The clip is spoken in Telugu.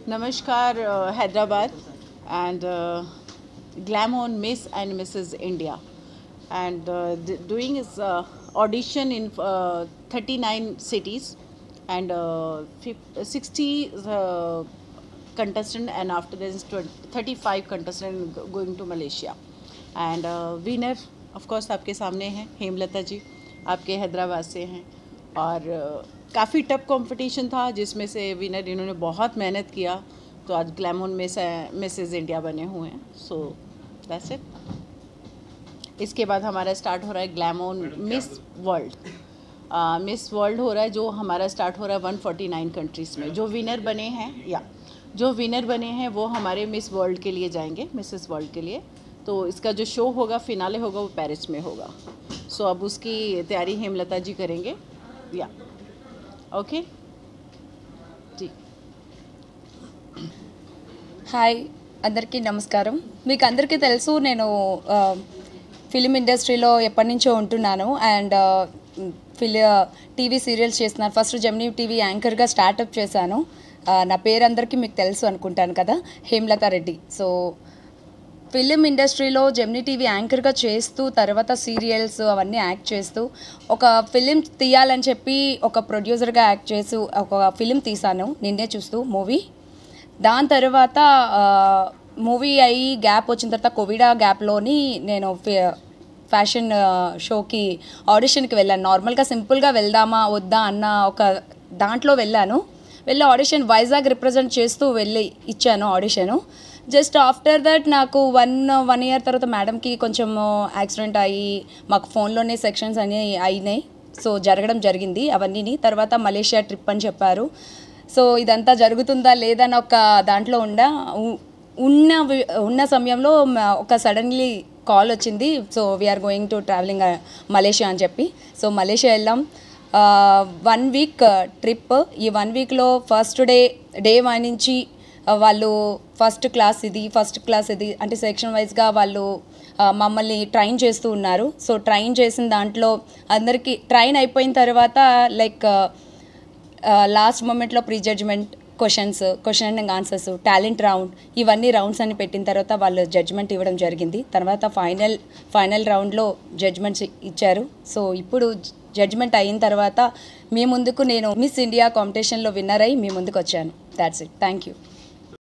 Namaskar, Hyderabad, and Glam on Miss and Mrs. India, and doing his audition in 39 cities and 60 contestant, and after this 35 contestant going to Malaysia, and winner of course आपके सामने हैं हेमलता जी, आपके हैदराबाद से हैं और काफ़ी टफ कंपटीशन था जिसमें से विनर इन्होंने बहुत मेहनत किया तो आज ग्लैमोन मिसेस इंडिया बने हुए हैं. So that's it. इसके बाद हमारा स्टार्ट हो रहा है ग्लैमोन मिस वर्ल्ड. मिस वर्ल्ड हो रहा है जो हमारा स्टार्ट हो रहा है 149 कंट्रीज़ में. जो विनर बने हैं जो विनर बने हैं वो हमारे मिस वर्ल्ड के लिए जाएंगे, मिसेस वर्ल्ड के लिए. तो इसका जो शो होगा, फिनाले होगा, वो पेरिस में होगा. सो अब उसकी तैयारी हेमलता जी करेंगे. ओके जी. హాయ్ అందరికీ నమస్కారం. మీకు అందరికీ తెలుసు నేను ఫిలిం ఇండస్ట్రీలో ఎప్పటి నుంచో ఉంటున్నాను అండ్ టీవీ సీరియల్స్ చేస్తున్నాను. ఫస్ట్ జెమినీ టీవీ యాంకర్గా స్టార్టప్ చేశాను. నా పేరు అందరికీ మీకు తెలుసు అనుకుంటాను కదా, హేమలతా రెడ్డి. సో ఫిలిం ఇండస్ట్రీలో జెమినీ టీవీ యాంకర్గా చేస్తూ తర్వాత సీరియల్స్ అవన్నీ యాక్ట్ చేస్తూ ఒక ఫిలిం తీయాలని చెప్పి ఒక ప్రొడ్యూసర్గా యాక్ట్ చేస్తూ ఒక ఫిలిం తీశాను, నిన్నే చూస్తూ మూవీ. దాని తర్వాత మూవీ అయ్యి గ్యాప్ వచ్చిన తర్వాత కోవిడ్ గ్యాప్లోని నేను ఫ్యాషన్ షోకి ఆడిషన్కి వెళ్ళాను. నార్మల్గా సింపుల్గా వెళ్దామా వద్దా అన్న ఒక దాంట్లో వెళ్ళి ఆడిషన్ వైజాగ్ రిప్రజెంట్ చేస్తూ వెళ్ళి ఇచ్చాను ఆడిషను. జస్ట్ ఆఫ్టర్ దట్ నాకు వన్ ఇయర్ తర్వాత మేడంకి కొంచెం యాక్సిడెంట్ అయ్యి మాకు ఫోన్లోనే సెక్షన్స్ అన్నీ అయినాయి. సో జరగడం జరిగింది అవన్నీ. తర్వాత మలేషియా ట్రిప్ అని చెప్పారు. సో ఇదంతా జరుగుతుందా లేదని ఒక దాంట్లో ఉన్న సమయంలో ఒక సడన్లీ కాల్ వచ్చింది. So we are going to traveling Malaysia అని చెప్పి. సో మలేషియా వెళ్ళాం. 1 వీక్ ట్రిప్. ఈ 1 వీక్లో ఫస్ట్ డే 1 నుంచి వాళ్ళు ఫస్ట్ క్లాస్ ఇది అంటే సెక్షన్ వైజ్గా వాళ్ళు మమ్మల్ని ట్రైన్ చేస్తూ ఉన్నారు. సో ట్రైన్ చేసిన దాంట్లో అందరికీ ట్రైన్ అయిపోయిన తర్వాత లైక్ లాస్ట్ మూమెంట్లో pre judgement question and answers, talent round, ఇవన్నీ రౌండ్స్ అని పెట్టిన తర్వాత వాళ్ళు జడ్జ్మెంట్ ఇవ్వడం జరిగింది. తర్వాత ఫైనల్ రౌండ్లో జడ్జ్మెంట్స్ ఇచ్చారు. సో ఇప్పుడు జడ్జ్మెంట్ అయిన తర్వాత మీ ముందుకు నేను మిస్ ఇండియా కాంపిటీషన్లో విన్నర్ అయ్యి మీ ముందుకు వచ్చాను. That's it. Thank you.